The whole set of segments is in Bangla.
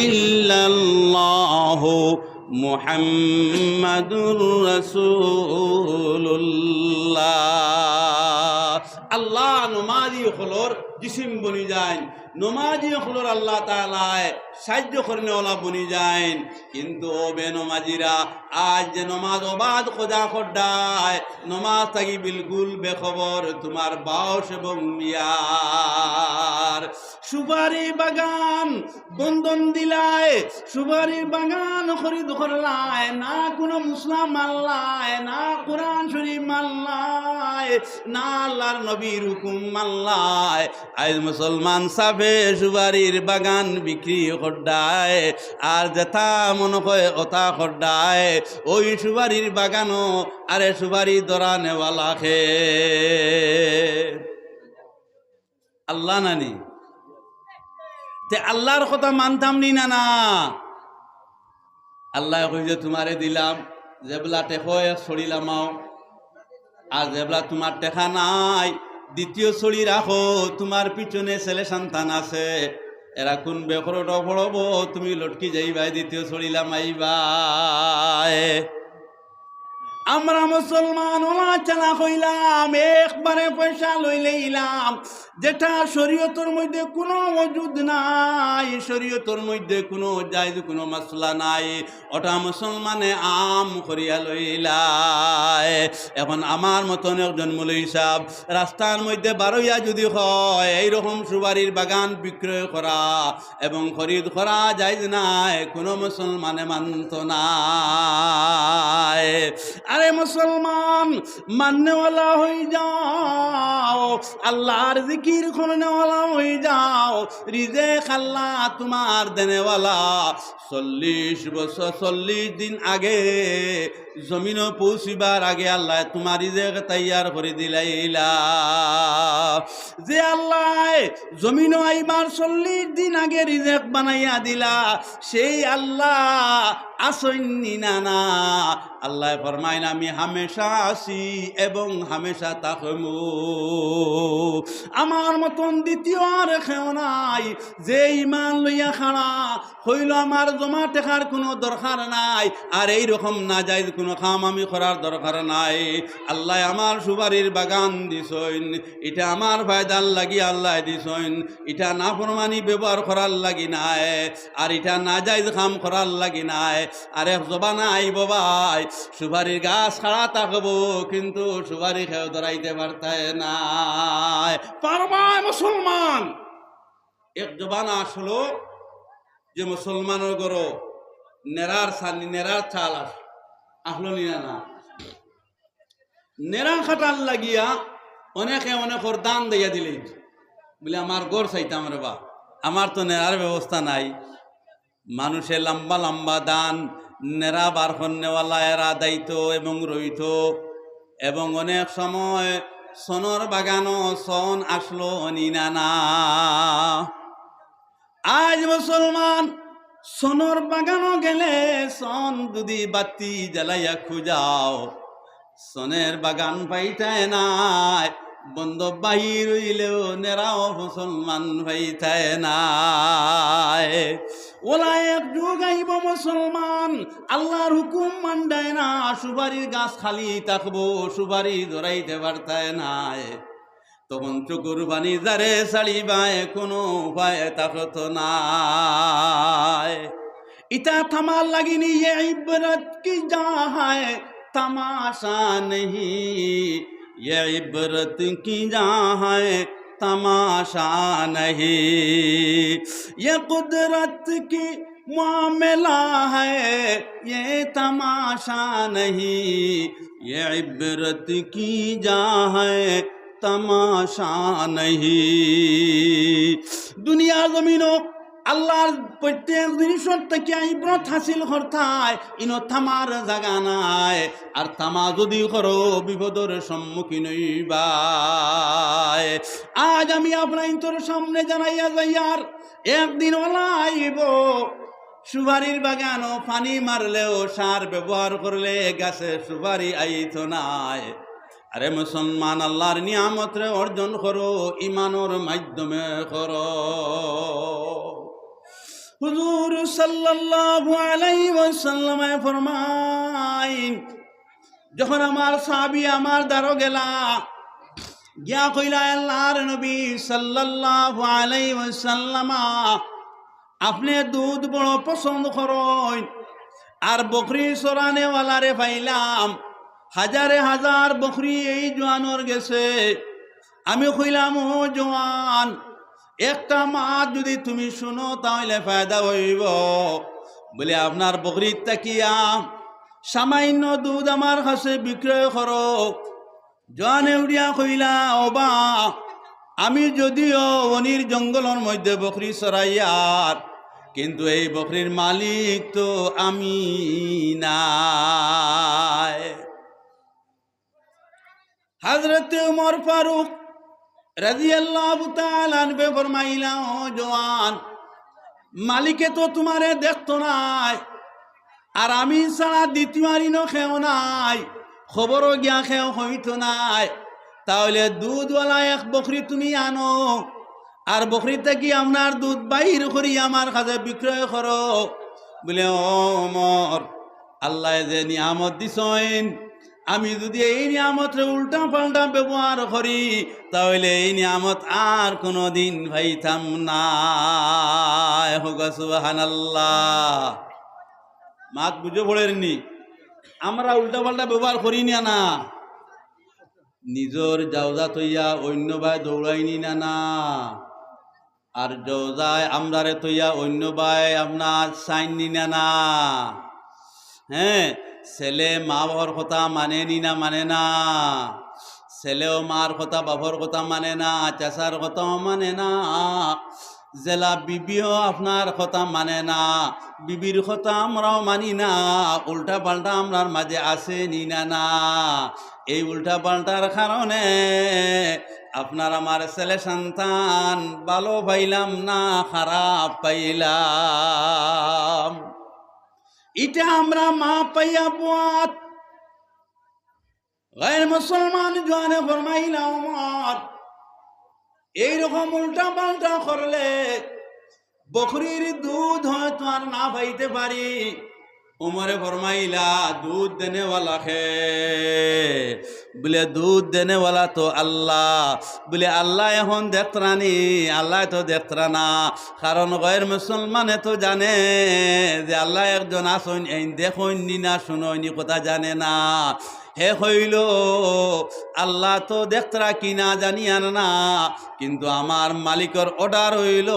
ইল্লাল্লাহু মুহাম্মাদুর রাসূলুল্লাহ। আল্লাহ নমাজি হলর জিসিম বনি যায়, নমাজি হলর আল্লাহ তাআলায় সাহায্য করনেওয়ালা বনি যায়। কিন্তু ও বেনমাজিরা আজ যে নমাজ ওবাদ খোদা খোড্ডায়, নমাজ থাকি বিলকুল বেখবর তোমার বাউস এবং মিয়ার। সুপারি বাগান বন্ধন দিলায়, সুপারি বাগান খরিদ করলায়, না কোনো মুসলাম মাল্লায়, না কোরআন শরীফ মাল্লায়, না আল্লাহর নবীর হুকুম মাল্লায়। আজ মুসলমান সাফে সুপারির বাগান বিক্রি খড্ডায়, আর যেথা মনে হয় ওথা খড্ডায়। ওই সুপারির বাগানও আরে সুপারি ধরা নেওয়ালা খে আল্লাহ নানি তে আল্লাহর কথা মানতাম নি না না। আল্লাহ কই যে তোমারে দিলাম, যেবলা টেকা ছড়িলামাও, আর যেবলা তোমার টেকা নাই দ্বিতীয় ছড়ি রাখো। তোমার পিছনে ছেলে সন্তান আছে, এরা কোন বেকরট পড়ব, তুমি লটকি যাইবাই, দ্বিতীয় ছড়িলাম আইবাই। আমরা মুসলমান ওলা চালা হইলাম, একবারে পয়সা লইলাম, যেটা শরীয়তের মধ্যে কোনো ওজুদ নাই, শরীয়তের মধ্যে কোনো জায়েজ কোনো মাসলা নাই, ওটা মুসলমানে আম করিয়া লইলাই। এখন আমার মতন একজন মৌলভী সাহেব রাস্তার মধ্যে বারইয়া যদি হয় এইরকম সুপারির বাগান বিক্রয় করা এবং খরিদ করা জায়েজ নাই, কোনো মুসলমানে মানত না। আরে মুসলমান মাননেওয়ালা হয়ে যাও, আল্লাহর জিকির করনেওয়ালা হয়ে যাও, রিজেক আল্লাহ তোমার দেনেওয়ালা। 40 বছর 40 দিন আগে জমিনও পৌঁছিবার আগে আল্লাহ তোমার রিজেক তৈয়ার করে দিলাইলা। যে আল্লাহ জমিনও আইবার 40 দিন আগে রিজেক বানাইয়া দিলা, সেই আল্লাহ আসেননি না না। আল্লাহ ফরমাইন আমি হামেশা আছি এবং হামেশা থাকবো। আমার মতন দ্বিতীয় আর কেউ নাই যে ইমান লইয়া খাড়া হইল আমার জমা টেকার কোনো দরকার নাই, আর এইরকম না যাই কোনো কাম আমি করার দরকার নাই। আল্লাহ আমার সুপারির বাগান দিছইন, এটা আমার ফায়দার লাগি আল্লাহ দিছইন, এটা না ফরমানি ব্যবহার করার লাগি নাই, আর এটা না যাই কাম করার লাগি নাই। আর এক জবানা আইব ভাই, সুপারির গাছ খাড়া থাকবো কিন্তু সুপারি খেয়ে ধরাইতে পারতায় না পারবায় মুসলমান। এক জবানা আসলো যে মুসলমানের গরো নেরার সানি নেরার চাল আসলো নিনা না, নেরা খাটার লাগিয়া অনেকে অনেকর দান দিয়া দিলে বলে আমার গড় চাইতাম রে বা, আমার তো নেরার ব্যবস্থা নাই। মানুষের লম্বা লম্বা দান নেরা বার করেওয়ালা এরা দায়িত্ব এবং রইত, এবং অনেক সময় সনর বাগানও সন আসলো নিনা না। আজ মুসলমান সনর বাগানও গেলে সন যদি বাতি জ্বালাইয়া খুঁজাও সনের বাগান পাইতায় নাই, বন্ধ বাহির হইলেও নেরাও মুসলমান পাইতায় নাই। ওলা এক যুগ আইব মুসলমান আল্লাহর হুকুম মানডায় না, সুপারির গাছ খালি থাকবো, সুপারি ধরাইতে পারতায় নাই, তখন চকুর পানি যারে ছাড়িবায় কোনো উপায় থাকত নাই। ইটা থামার লাগিনি ये इबरत की जहाँ है तमाशा नहीं, ये इबरत की जहाँ है तमाशा नहीं, ये कुदरत की मामला है ये तमाशा नहीं, ये इबरत की जहाँ है तमाशा नहीं। दुनिया जमीनों আল্লাহর প্রত্যেক জিনিসের থেকে ইবরত হাসিল করতায়, ইনো থামার জায়গা নাই, আর থামা যদি করো বিপদের সম্মুখীন হইবাই। আজ আমি আপনার সামনে জানাইয়া যাই, আর একদিন ওলা আইব সুপারির বাগানও পানি মারলেও সার ব্যবহার করলে গাছে সুপারি আইত নাই। আরে মুসলমান আল্লাহর নিয়ামত রে অর্জন করো, ইমানোর মাধ্যমে করো। হুজুর সাল্লাল্লাহু আলাইহি ওয়াসাল্লাম ফরমাইন, যখন আমার সাহাবী আমার দ্বারো গেলা গিয়া কইলা, আল্লাহর নবী সাল্লাল্লাহু আলাইহি ওয়াসাল্লাম, আপনি দুধ বড় পছন্দ করেন, আর বকরি চরানেওয়ালারে পাইলাম, হাজারে হাজার বকরি এই জোয়ানোর গেছে। আমি কইলাম, ও জোয়ান, একটা মাছ যদি তুমি শুনো তাহলে ফায়দা হইব। বলে, আপনার বকরির তাকিয়া সামান্য দুধ আমার কাছে বিক্রয় করো। জোয়ানে উড়িয়া কইলা, ওবা, আমি যদিও বনির জঙ্গলের মধ্যে বকরি চড়াইয়ার, কিন্তু এই বকরির মালিক তো আমি নাই। হযরত উমর ফারুক রাদিয়াল্লাহু তাআলা আনহু ফরমাইলা, ও জওয়ান, মালিকে তো তোমারে দেখতো নাই, আর আমি ছাড়া দ্বিতীয় আরিনো খেও নাই, খবরও গিয়া খেও হইতো নাই। তাহলে দুধওয়ালা এক বকরি তুমি আনো, আর বকরিতে কি আপনার দুধ বাইর করি আমার কাছে বিক্রয় করো। বলে, ও ওমর, আল্লাহ যে নিয়ামত দিছেন, আমি যদি এই নিয়ামতরে উল্টা পাল্টা ব্যবহার করি তাহলে এই নিয়ামত আর কোনোদিন পাইতাম না। সুবহানাল্লাহ। মাত বুঝে পড়েননি? আমরা উল্টা পাল্টা ব্যবহার করি না, নিজের জাউজা তৈয়া অন্য ভাই দৌড়াইনি না, আর জৌজায় আমরারে তৈয়া অন্য ভাই আপনার সাইননি না। হ্যাঁ, ছেলে মা বাবার কথা মানে মানে না, ছেলেও মার কথা বাবার কথা মানে না, চাচার কথাও মানে না, জেলা বিবিও আপনার কথা মানে না, বিবির কথা আমরাও মানি না। উল্টা পাল্টা আমরার মাঝে আছে না। এই উল্টা পাল্টার কারণে আপনার আমার ছেলে সন্তান ভালো পাইলাম না, খারাপ পাইলাম। এটা আমরা মা পাইয়া বুয়াত গায়ের মুসলমান জোয়ানে ফরমাইলা, ওমর, এইরকম উল্টা পাল্টা করলে বকরির দুধ হয়তো আর না পাইতে পারি। উমরে ফরমাইলা, দুধ দেনেওয়ালা খে? বলে, দুধ দেনেওয়ালা তো আল্লাহ। বলে, আল্লাহ এখন দেখরানি? আল্লাহ তো দেখরা না, কারণ গয়ের মুসলমানে তো জানে যে আল্লাহ একজন আসন, এই দেখনি না শুননি কথা জানে না। হে হইল আল্লাহ তো দেখতরা কিনা জানিয়ান না, কিন্তু আমার মালিকের অর্ডার হইল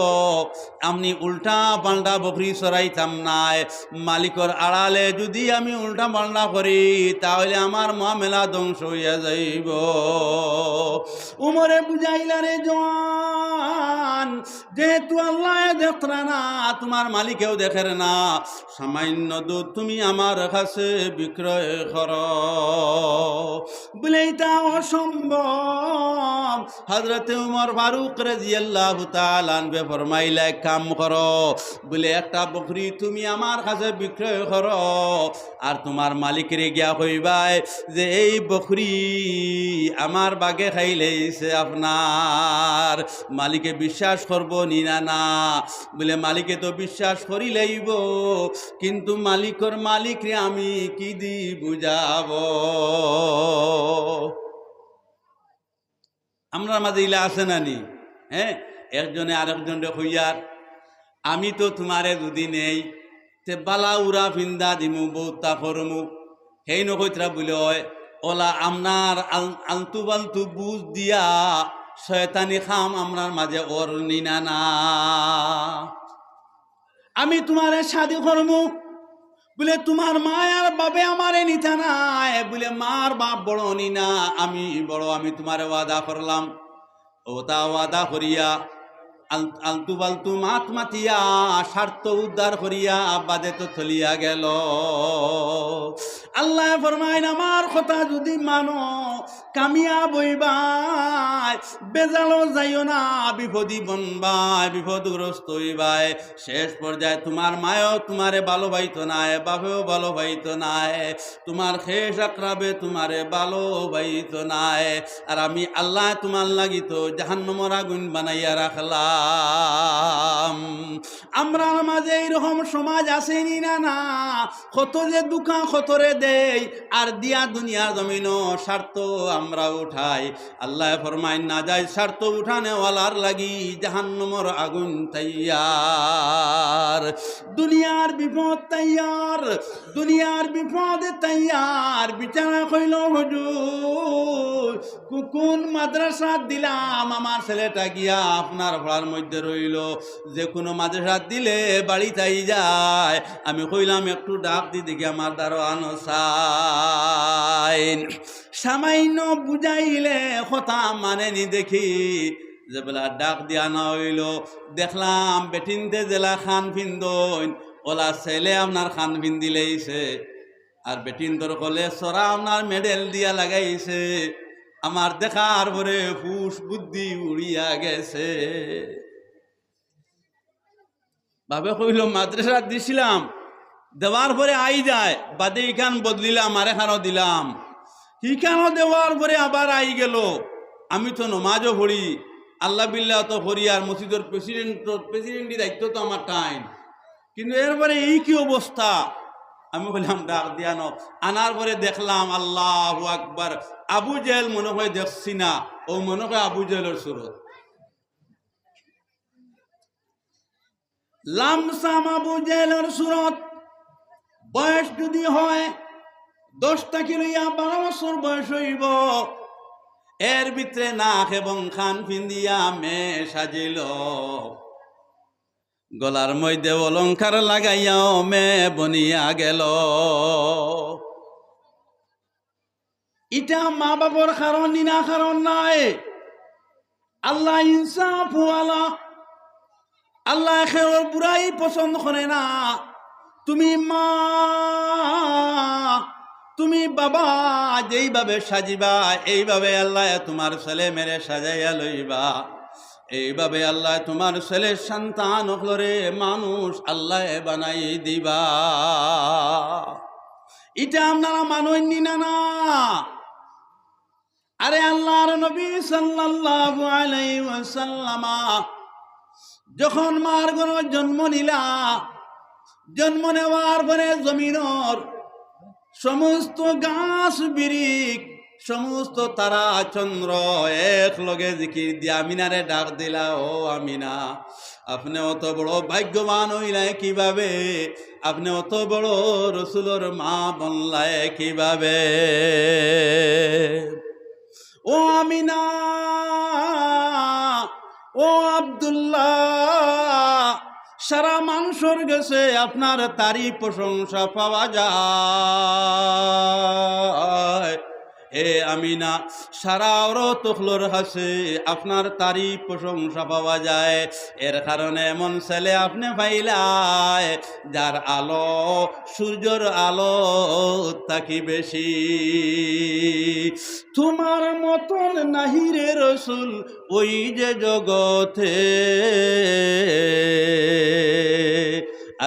আমি উল্টা পাল্টা বকরি চড়াইতাম নাই। মালিকের আড়ালে যদি আমি উল্টা পাল্টা করি তাহলে আমার মামলা ধ্বংস হইয়া যাইব। উমরে বুঝাইলা, রে জওয়ান, যেহেতু আল্লাহ দেখতরা না, তোমার মালিকেও দেখের না, সামান্য দুধ তুমি আমার কাছে বিক্রয় করো। বলে, এটা অসম্ভব। হযরত উমর ফারুক রাদিয়াল্লাহু তাআলা আনহু ফরমাইলা, এক কাম করো। বলে, একটা বকরি তুমি আমার কাছে বিক্রয় করো, আর তোমার মালিকের গিয়া কইবাই যে এই বকরি আমার বাগে খাইলেইছে আপনার। মালিকে বিশ্বাস করব নি না? বলে, মালিকে তো বিশ্বাস করি লইব, কিন্তু মালিকের মালিকরে আমি কি দি বুঝাবো? আমরা মাঝে ইলা আছে না নি? হ্যাঁ, একজনে আরেকজনে হইয়ার, আমি তো তোমারে যদি নেই তে বালা উড়া ফিন্দা দিমু, বৌতা করমু, সেই নকইতরা বলে হয় ওলা আপনার আলতু বালতু বুঝ দিয়া শয়তানি খাম আমরার মাঝে ওর নিনা না। আমি তোমারে শাদি করমু, বলে তোমার মায়ার বাবে আমারে নিতা নাই। বলে, মার বাপ বড় নি না, আমি বড়, আমি তোমারে ওয়াদা করলাম। ওটা ওয়াদা করিয়া আলতু বালতু মাত মাতিয়া স্বার্থ উদ্ধার করিয়া বাদে তো চলিয়া গেল। আল্লাহ ফরমাইন, আমার কথা যদি মানো কামিয়াব হইবাই, বেজালো যাইও না, বিপদী বনবাই, বিপদগ্রস্ত হইবাই। শেষ পর্যায়ে তোমার মায়ও তোমারে ভালো পাইতো নাই, বাপেও ভালো পাইতো নাই, তোমার শেষ আকরাবে তোমারে ভালো পাইতো নাই, আর আমি আল্লাহ তোমার লাগিত জাহান্নামের আগুন বানাইয়া রাখলাম। আমরার মাঝে এইরকম সমাজ আসেনি না না, কত যে দুঃখা কতরে দেই আর দিয়া দুনিয়ার জমিন স্বার্থ আমরা উঠাই। আল্লাহ ফরমায় না যায় স্বার্থ উঠানে ওয়ালার লাগি জাহান্নামের আগুন তৈয়ার, দুনিয়ার বিপদ তৈয়ার, দুনিয়ার বিপদ তৈয়ার। বিচারা কইল হুজুর কোন মাদ্রাসা দিলাম, আমার ছেলেটা গিয়া আপনার পড়ার মধ্যে রইল, যে কোনো মাদ্রাসা দিলে বাড়ি চাই যায়। আমি কইলাম একটু ডাক দি দেখি আমার দারোয়ান সাইন, সামান্য বুঝাইলে কথা মানেনি দেখি। যে বেলা ডাক দিয়া না হইল, দেখলাম বেটিনতে জেলা খান ফিন্দন, ওলা ছেলে আপনার খান ফিন্দি লেইছে, আর বেটিন তোর কলে সরা আপনার মেডেল দিয়া লাগাইছে। আমার দেখার পরে হুশ বুদ্ধি উড়িয়া গেছে। ভাবে কইল মাদ্রাসা দিছিলাম, দেওয়ার পরে আই যায়, বাদে ইখান বদলিলাম আর এখানও দিলাম, ইখানও দেওয়ার পরে আবার আই গেল। আমি তো নমাজও পড়ি, আল্লাহ বিল্লাহ তো করি, আর মসজিদের প্রেসিডেন্টই দায়িত্ব তো আমার টাইম, কিন্তু এরপরে এই কি অবস্থা। আমি বললাম ডাক দিয়ানো, আনার পরে দেখলাম আল্লাহু আকবার, আবু জেহেল মনে হয় দেখছি না, ও মনে হয় আবু জেহেলের সুরত। লামসাম আবু জেহেলের সুরত। বয়স যদি হয় 10 থেকে লইয়া 12 বছর বয়স হইব, এর ভিতরে নাক এবং খান ফিন্দিয়া মেয়ে সাজিল, গলার মধ্যে অলংকার লাগাইয়াও মেয়ে বনিয়া গেল। এটা মা বাবার কারণ না, কারণ নাই। আল্লাহ ইনসাফ ওয়ালা, আল্লাহ খের বুড়াই পছন্দ করে না। তুমি মা, তুমি বাবা যেইভাবে সাজিবা, এইভাবে আল্লাহ তোমার ছেলে মেরে সাজাইয়া লইবা, এইভাবে আল্লাহ তোমার ছেলের সন্তান হলরে মানুষ আল্লাহ বানাই দিবা। এটা আপনারা মাননি না না। আরে আল্লাহর নবী সাল্লাল্লাহু আলাইহি ওয়াসাল্লাম যখন মার গর্ভ জন্ম নিলা, জন্ম নেওয়ার পরে জমিনের সমস্ত গাছ বিরিক, সমস্ত তারা চন্দ্র এক লগে জিকির দিয়া আমিনারে ডাক দিলা, ও আমিনা আপনি অত বড় ভাগ্যবান হইলাই কিভাবে, আপনি অত বড় রসুলের মা বনলায় কিভাবে। ও আমিনা, ও আব্দুল্লাহ, সারা মানুষের গেছে আপনার তারিফ প্রশংসা পাওয়া যায়। হে আমিনা, সারা তখলোর হাসে আপনার তারিফ প্রশংসা পাওয়া যায়। এর কারণে এমন ছেলে আপনি পাইলায় যার আলো সূর্যের আলো তাকি বেশি। তোমার মতন নাহিরে রসুল ওই যে জগতে,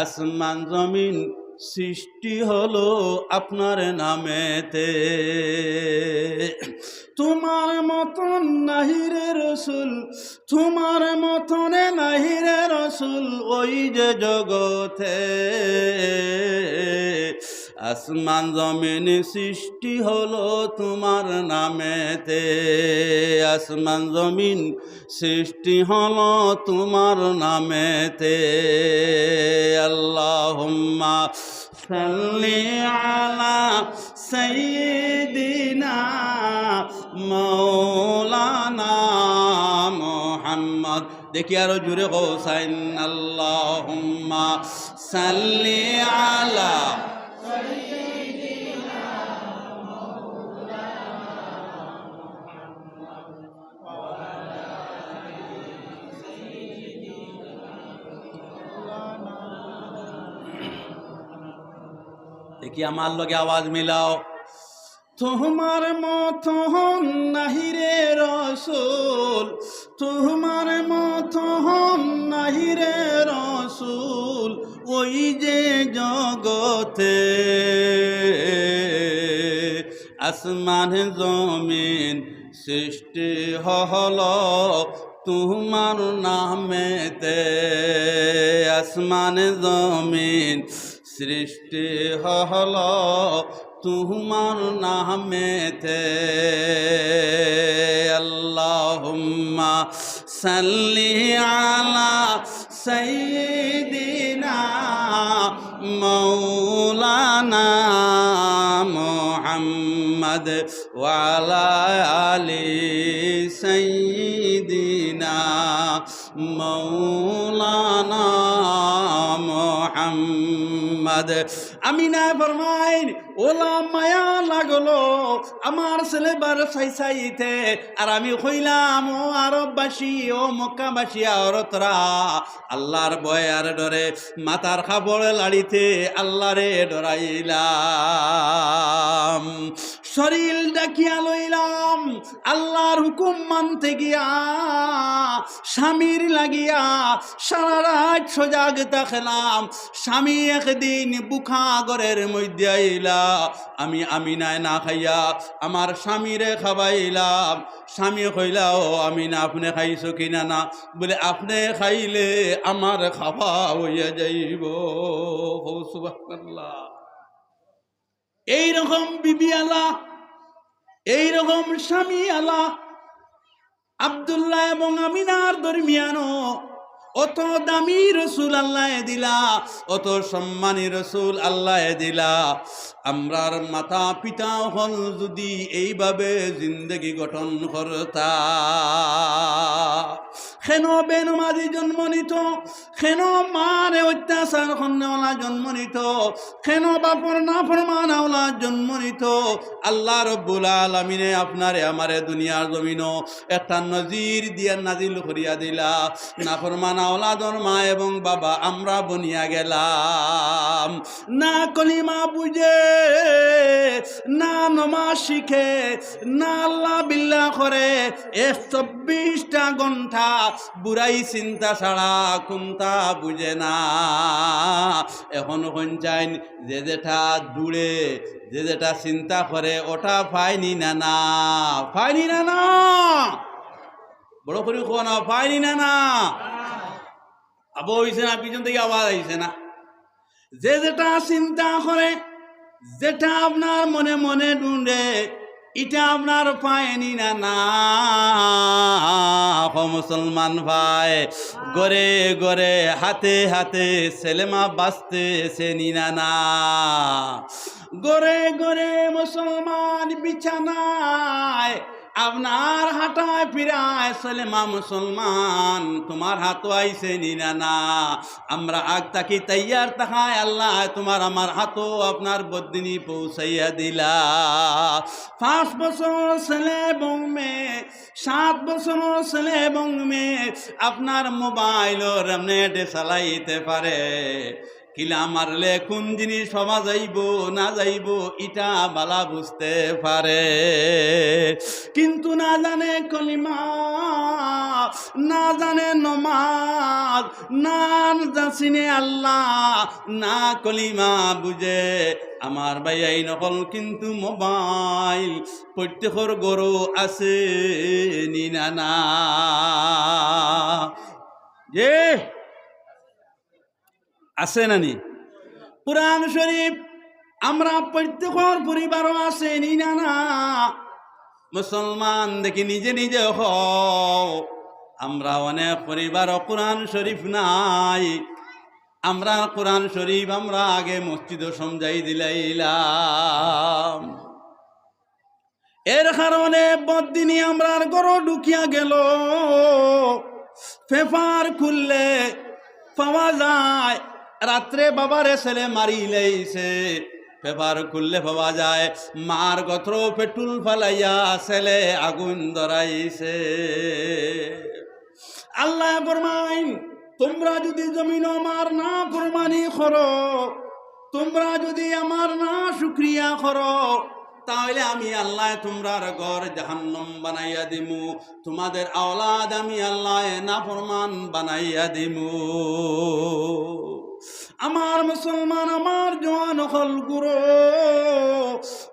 আসমান জমিন সৃষ্টি হলো আপনার নামেতে। তোমার মতন নাহিরে রসুল, তোমার মতন নাহিরে রসুল ওই যে জগতে, আসমান জমিন সৃষ্টি হলো তোমার নামেতে, আসমান জমিন সৃষ্টি হলো তোমার নামেতে। আল্লাহুম্মা সাল্লি আলা সাইয়্যিদিনা মাওলানা মুহাম্মদ। দেখি আরো জোরে হোসাইন, আল্লাহুম্মা সাল্লি আলা সাইয়্যিদিনা মাওলানা মুহাম্মদ ওয়া আলা আলি সাইয়্যিদিনা মাওলানা। দেখি আমার লগে আওয়াজ মিলাও। তোমার মতন নাহিরে রসুল, তোমার মতন নাহিরে রসুল ওই যে জগতে, আসমান জমিন সৃষ্টি হলো তোমার নামেতে, আসমান জমিন সৃষ্টি হলো তোমার নামেতে। আল্লাহুম্মা সাল্লি আলা সাইয়্যিদিনা মাওলানা মুহাম্মদ ওয়া আলা আলি সাইয়্যিদিনা মাওলানা মুহাম্মদ। আমিনা ফরমাইন ওলা মায়া লাগলো আমার ছেলেবার চাইতে, আর আমি কইলাম ও আরববাসী, ও মক্কাবাসী আরতরা, আল্লাহর ভয় আর ডরে মাথার খাবড় লাড়িতে আল্লাহরে ডরাইলাম। শরীর ডাকিয়া লইলাম আল্লাহর হুকুম মানতে গিয়া, স্বামীর লাগিয়া সারা রাত সজাগ থাকলাম। স্বামী একদিন বুখা ঘরের মধ্যে আইলা, আমি আমিনায় না খাইয়া আমার স্বামীরে খাবাইলাম। স্বামী কইলা ও আমিনা আপনি খাইছো কিনা? না। বলে আপনি খাইলে আমার খাওয়া হইয়া যাইব। সুবহানাল্লাহ। এইরকম বিবি আলা, এইরকম স্বামী আলা আব্দুল্লাহ এবং আমিনার দরমিয়ানো অত দামি রসুল আল্লাহ দিলা, অত সম্মানী রসুল আল্লাহ দিলা। আমরার মাতা পিতা হল যদি এইভাবে জিন্দগি গঠন করতা, কেন বেনমাজি জন্ম নিত, কেন মারে অত্যাচার কন্যাওয়ালা জন্ম নিত, কেন বাপর নাফরমানওয়ালা জন্ম নিত। আল্লাহ রব্বুল আলামিনে আপনারে আমারে দুনিয়ার জমিনও একটা নজির দিয়া নাজিল করিয়া দিলা। নাফরমানওয়ালাদের মা এবং বাবা আমরা বনিয়া গেলাম, না কলিমা বুঝে, না নমাজ শিখে, না আল্লাহ বিল্লাহ করে। 124টা ঘন্টা বুড়াই চিন্তা ছাড়া কোনটা বুঝে না। এখন চাইন যে যেটা দূরে, যে যেটা চিন্তা করে ওটা পায়নি না, না পায়নি না, না বড় করে খোয়া না, পায়নি না, না আবু হইছে না, পিছন থেকে আওয়াজ আইছে না। যে যেটা চিন্তা করে, যেটা আপনার মনে মনে ঢুঁড়ে, এটা আপনার পায়নি না, না মুসলমান ভাই। গড়ে গড়ে হাতে হাতে ছেলেমা বাঁচতেছে নিনা, না গড়ে গড়ে মুসলমান বিছানায় আপনার হাঁটায় ফিরায় ছেলেমা মুসলমান তোমার হাতও আইছে নিনা, না আমরা আগ তাকি তৈয়ার তাকায় আল্লাহ তোমার আমার হাতও আপনার বদিনী পৌঁছাইয়া দিলা। 5 বছর ছেলে এবং মেয়ে, 7 বছর ছেলে এবং মেয়ে আপনার মোবাইলের নেটে চালাইতে পারে। কিলা মারলে কোন জিনিস পাওয়া যাইব না যাইব এটা বালা বুঝতে পারে, কিন্তু না জানে কলিমা, না জানে নমাজ, না জানে আল্লাহ, না কলিমা বুঝে। আমার ভাই এই নকল কিন্তু মোবাইল প্রত্যেকের গরু আছে নিনা, না যে আছে নানি। কুরআন শরীফ আমরা প্রত্যেকের পরিবারও আছে নিনা, না মুসলমান দেখি নিজে নিজে আমরা অনেক পরিবার কুরআন শরীফ নাই। আমরা কুরআন শরীফ আমরা আগে মসজিদও সমঝাই দিলাইলাম, এর কারণে বদিনী আমরার গরো ঢুকিয়া গেল। পেপার খুললে পাওয়া যায় রাত্রে বাবারে ছেলে মারি লাইছে, পেপার খুললে পাওয়া যায় মার গত্র পেট্রোল ফালাইয়া ছেলে আগুন ধরাইছে। আল্লাহ ফরমাইন তোমরা যদি জমিন আমার না ফরমানি করো, তোমরা যদি আমার না শুকরিয়া করো, তাহলে আমি আল্লাহ তোমরার ঘর জাহান্নাম বানাইয়া দিমু, তোমাদের আওলাদ আমি আল্লাহ নাফরমান বানাইয়া দিমু। আমার মুসলমান, আমার জওয়ান হল গুরু,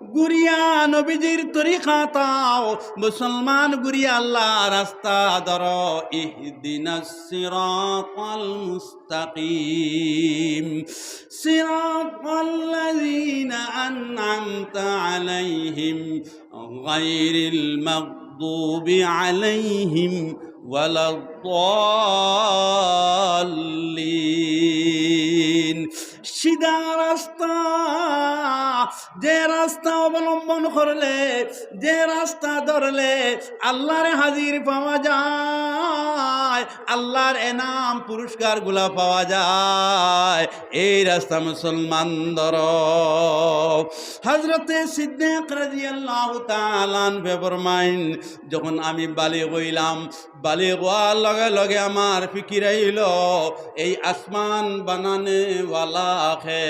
গুরিয়া নবীজির তরিকা তাও মুসলমান গুরিয়া আল্লাহ রাস্তা ধর ইহদিনাস সিরাতাল মুস্তাকিম সিরাতাল্লাযীনা আন'আমতা আলাইহিম গায়রিল মাগদুবি আলাইহিম ওয়ালাদ-দাল্লিন সিধা রাস্তা যে রাস্তা অবলম্বন করলে যে রাস্তা ধরলে আল্লাহর হাজির পাওয়া যায় আল্লাহর এনাম পুরস্কার গুলা পাওয়া যায় এই রাস্তা মুসলমান ধর হযরতে সিদ্দিক রাদিয়াল্লাহু তাআলা আনহু ফরমাইন যখন আমি বালিগ হইলাম বালিগ হওয়ার লগে লগে আমার ফিকির আইল এই আসমান বানানে ওয়ালা খে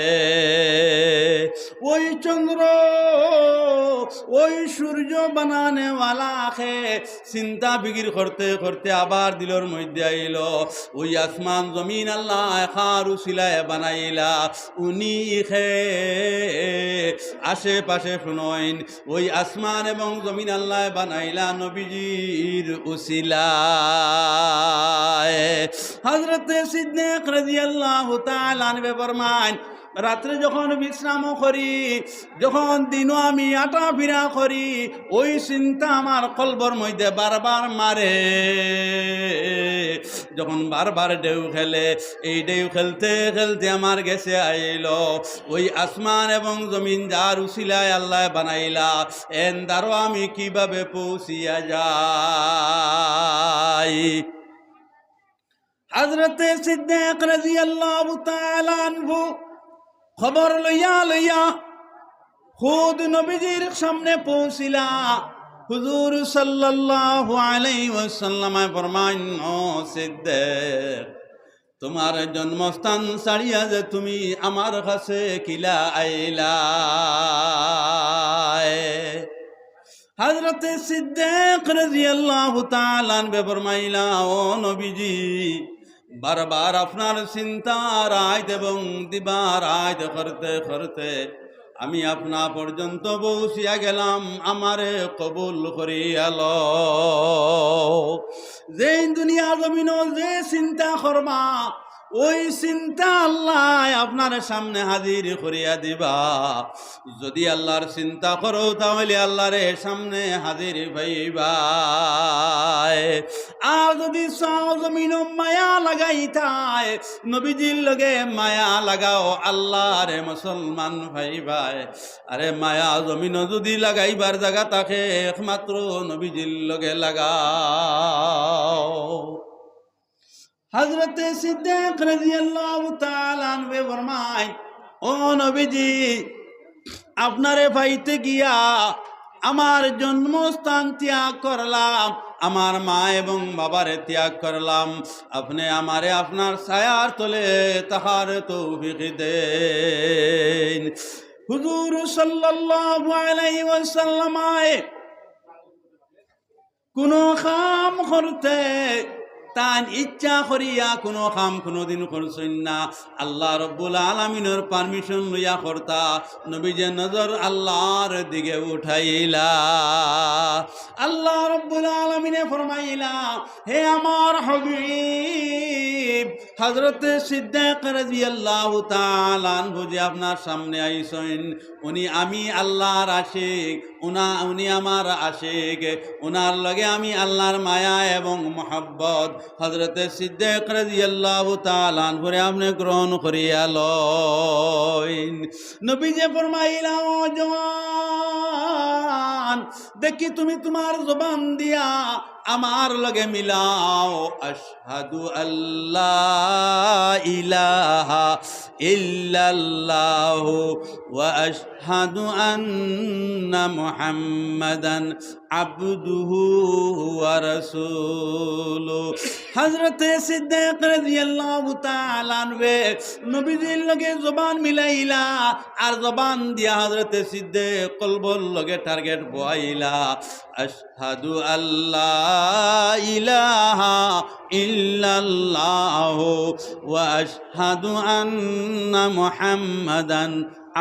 ওই চন্দ্র ওই সূর্য বানানে ওয়ালা খে চিন্তা ফিকির করতে করতে আবার দিলর মধ্যে আইল ওই আসমান জমিন আল্লাহ একার উসিলায় বানাইলা উনি খে আশেপাশে শুনইন ওই আসমান এবং জমিন আল্লাহ বানাইলা নবীজির উসিলায় হযরতে সিদ্দিক রাদিয়াল্লাহু তাআলা আনহু ফরমান রাত্রে যখন বিশ্রাম করি যখন দিনও আমি আটা ফিরা করি ওই চিন্তা আমার কলবর মধ্যে বারবার মারে যখন বারবার ঢেউ খেলে এই ঢেউ খেলতে খেলতে আমার গেছে আইল ওই আসমান এবং জমিন যার উসিলায় আল্লাহ বানাইলা এন দ্বারো আমি কিভাবে পৌঁছিয়া যাই হযরতে সিদ্দিক রাদিয়াল্লাহু তাআলা আনহু খবর লইয়া লইয়া খুদ নবীজির সামনে পৌঁছিলা হুজুর সাল্লাল্লাহু আলাইহি ওয়াসাল্লাম ফরমান ও সিদ্দিক তোমার জন্মস্থান ছাড়িয়া যে তুমি আমার কাছে কিলা আইলা হযরতে সিদ্দিক রাদিয়াল্লাহু তাআলা আনহু ফরমাইলা ও নবীজি বারবার আপনার চিন্তা রাত এবং দিবা রাত করতে করতে আমি আপনা পর্যন্ত পৌঁছিয়া গেলাম আমারে কবুল করিয়াল যে দুনিয়া জমিন যে চিন্তা করবা ওই চিন্তা আল্লাহ আপনার সামনে হাজির করিয়া দিবা যদি আল্লাহর চিন্তা করো তাহলে আল্লাহর সামনে হাজির হইবা আর যদি চাও জমিন মায়া লাগাইতায় নবীজির লগে মায়া লাগাও আল্লাহর মুসলমান ভাইবাই আরে মায়া জমিন যদি লাগাইবার জায়গা তাকে একমাত্র নবীজির লগে লাগাও হযরতে সিদ্দিক রাদিয়াল্লাহু তাআলা আনহু ফরমায় ও নবীজি আপনারে পাইতে গিয়া আমার জন্মস্থান ত্যাগ করলাম আমার মা এবং বাবারে ত্যাগ করলাম আপনি আমারে আপনার ছায়ার তলে তাহার তৌফিক দেন হুজুর সাল্লাল্লাহু আলাইহি ওয়াসাল্লাম কোন কাম করতে তান ইচ্ছা করিয়া কোনো কাম কোনোদিন করছেন না আল্লাহ রব্বুল আলামিনের পারমিশন লইয়া করতা নবীজে নজর আল্লাহর দিকে উঠাইলা আল্লাহ রব্বুল আলামিনে ফরমাইলা হে আমার হাবিব হযরত সিদ্দিক রাদিয়াল্লাহু তাআলা আনহু যে আপনার সামনে আইছেন উনি আমি আল্লাহর আশিক উনি আমার আশিক উনার লগে আমি আল্লাহর মায়া এবং মহব্বত হযরতে সিদ্দিক রাদিয়াল্লাহু তাআলা আনহুরে আপনি গ্রহণ করিয়া লইন নবীজি ফরমাইলা ও জওয়ান দেখি তুমি তোমার জবান দিয়া আমার লগে মিলাও আশহাদু আল্লা ইলাহা ইল্লাল্লাহু ওয়া আশহাদু আন্না মুহাম্মাদান আবদুহু ওয়া রাসূলুহু হযরতে সিদ্দিক রাদিয়াল্লাহু তাআলা আনহু নবীজির লগে জবান মিলাইলা আর জবান দিয়া হযরতে সিদ্দিক কলবর লগে টার্গেট বয়াইলা আশহাদু আল্লা ইলাহা ইল্লাল্লাহু ওয়া আশহাদু আন্না মুহাম্মাদান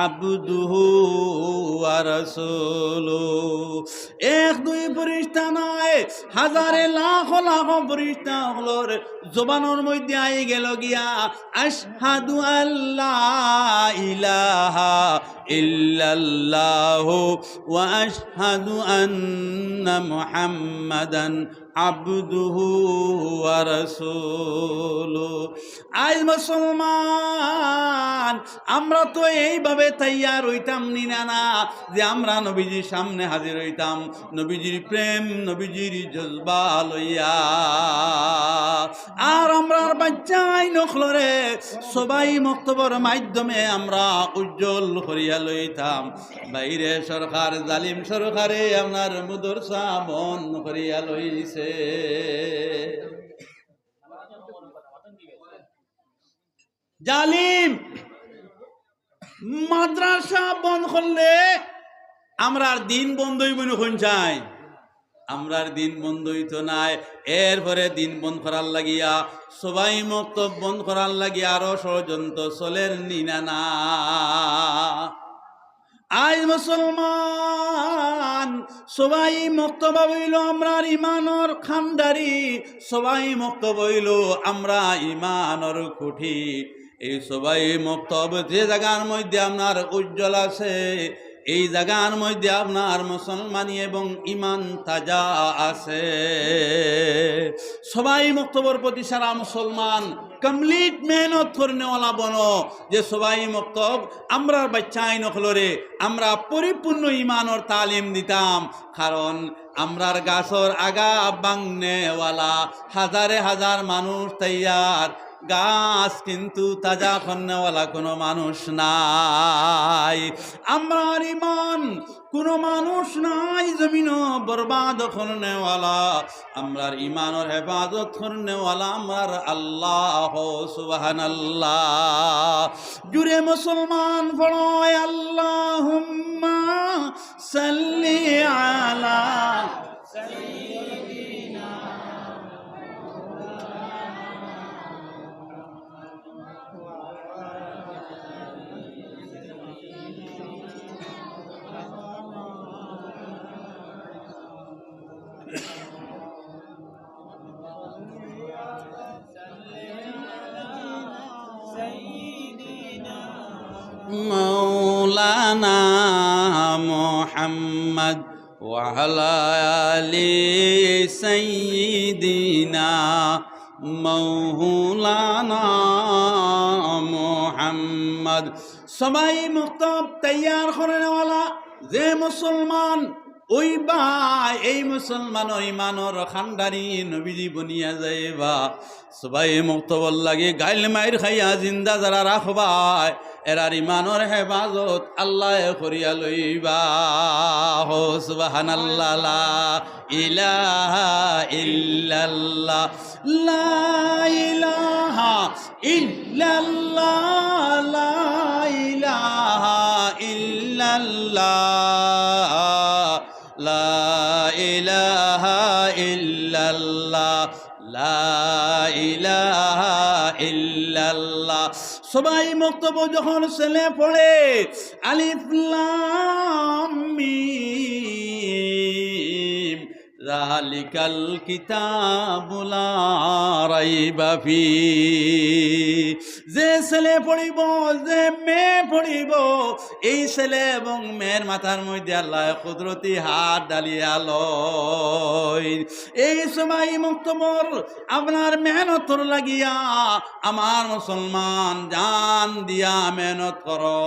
আবদুহু ওয়া রাসূলুহু। এক দুই ফেরেশতা নয়, হাজারে লাখ লাখ ফেরেশতা হলোর জবানের মধ্যে আই গেল গিয়া আশহাদু আল্লা ইলাহা ইল্লাল্লাহু ওয়া আশহাদু আন্না মুহাম্মাদান আবদুহু ওয়া রাসূলুহু। আজ মুসলমান আমরা তো এইভাবে তৈয়ার হইতাম নিনা না যে আমরা নবীজির সামনে হাজির হইতাম নবীজির প্রেম নবীজির জজবা লইয়া। আর আমরার বাচ্চাই নখলরে সবাই মক্তবর মাধ্যমে আমরা উজ্জ্বল করিয়া লইতাম। বাইরে সরকার জালিম সরকারে আপনার মুদরসা বন্ধ করিয়া লইছে। জালিম মাদ্রাসা বন্ধ করলে আমরার দিন বন্ধ হইব কোন চাই? আমরার দিন বন্ধ হইতো নাই। এরপরে দিন বন্ধ করার লাগিয়া সবাই মক্তব বন্ধ করার লাগিয়া আরো ষড়যন্ত্র চলের নিনা না। আজ মুসলমান সবাই মক্তব হইল আমরার ইমানর খানদারি, সবাই মক্তব হইল আমরা ইমানর কুঠি। এই সবাই মক্তব যে জায়গার মধ্যে আপনার উজ্জ্বল আছে এই জায়গার মধ্যে আপনার মুসলমানি এবং ইমান তাজা আছে। সবাই মক্তবর প্রতি সারা মুসলমান কমপ্লিট মেহনত করনেওয়ালা বনো যে সবাই মক্তব আমরার বাচ্চাই নখলরে আমরা পরিপূর্ণ ইমানর তালিম দিতাম। কারণ আমরার গাছর আগা বাংনেওয়ালা হাজারে হাজার মানুষ তৈয়ার, গাছ কিন্তু তাজা করনেওয়ালা কোনো মানুষ নাই। আমরার ইমান কোনো মানুষ নাই জমিন বরবাদ করনেওয়ালা। আমরার ইমানের হেফাজত করনেওয়ালা আমরার আল্লাহ সুবহানাল্লাহ। জুড়ে মুসলমান পড়য় আল্লাহুম্মা সাল্লি আলা মৌলানা মুহাম্মদ ওয়া আলা আলি সাইয়্যিদিনা মৌলানা মুহাম্মদ। সবাই মুক্তব তৈয়ার করেনেওয়ালা যে মুসলমান ওই বা এই মুসলমান ইমানর খানদারি নবীজি বনিয়া যাইবা। সবাই মুক্তবল লাগে গাইল মাইর খাইয়া জিন্দা যারা রাখবায় এরার ইমানর হেফাজত আল্লাহ করিয়া লইবা। হো সুবহানাল্লাহ লা ইলাহা ইল্লাল্লাহ লা ইলাহা ইল্লাল্লাহ লা ইলাহা ইল্লাল্লাহ লা ইলাহা ইল্লাল্লাহ লা ইলাহা ইল্লাল্লাহ। সবাই মক্তব যখন ছেলে পড়ে আলিফ লাম মিম যালিকাল কিতাবু লা রাইবা ফি। যে ছেলে পড়িব যে মেয়ে পড়িব এই ছেলে এবং মেয়ের মাথার মধ্যে আল্লাহ কুদরতি হাত ডালিয়া লয়। এই সময় মুক্তবর আপনার মেহনতর লাগিয়া আমার মুসলমান জান দিয়া মেহনত করো।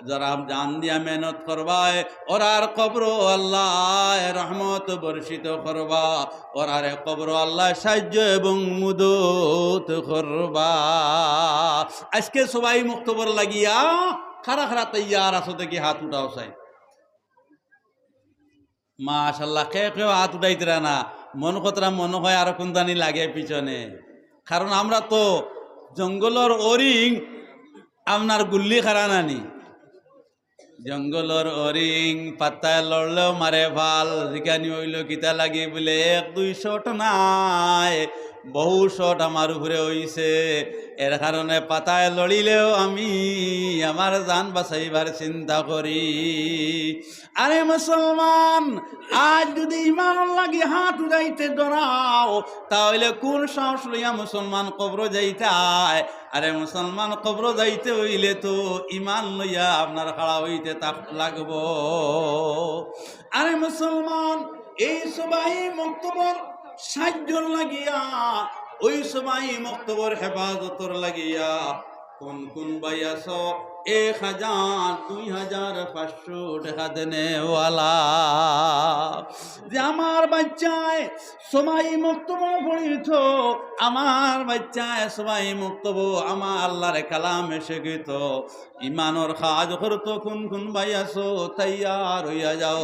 যারা জান দিয়া মেহনত করবায় ওরার কবর আল্লাহ রহমত বর্ষিত করবা, ওরার কবর আল্লাহ সাহায্য এবং মুদত করবা। আজকে সবাই মুক্তবর লাগিয়া খারা খারা তৈয়ার আসো দেখি হাত উঠাও চাই। মাশাল্লাহ কেউ হাত উঠাইতরা না, মন কতরা মনে হয় আর কোনদানি লাগে পিছনে। কারণ আমরা তো জঙ্গলর অরিং আপনার গুল্লি খারা নানি, জঙ্গলর অরিং পাতায় লড়লেও মারে ভাল, যেখানে হইল কিতা লাগে বলে 1-2 শট নাই বহু শট আমার উপরে হইছে, এর কারণে পাতায় লড়িলেও আমি আমার জান বাঁচাইবার চিন্তা করি। আরে মুসলমান, আজ যদি ইমান লাগি হাত উড়াইতে ডরাও, তাহলে কোন সাহস লইয়া মুসলমান কবর যাইতায়? আরে মুসলমান কবর যাইতে হইলে তো ইমান লইয়া আপনার খাড়া হইতে লাগব। আরে মুসলমান, এই সবাই মক্তবর সাহায্যর লাগিয়া, ওই সবাই মক্তবর হেফাজতর লাগিয়া কোন কোন ভাই আছো 1000 2500 টাকা দেনেওয়ালা, যে আমার বাচ্চায় সবাই মক্তব পড়িত, আমার বাচ্চায় সবাই মক্তব আমার আল্লাহর কালামে শিখিত, ইমানর কাজ করতো কোন কোন ভাই আছো তৈয়ার হইয়া যাও।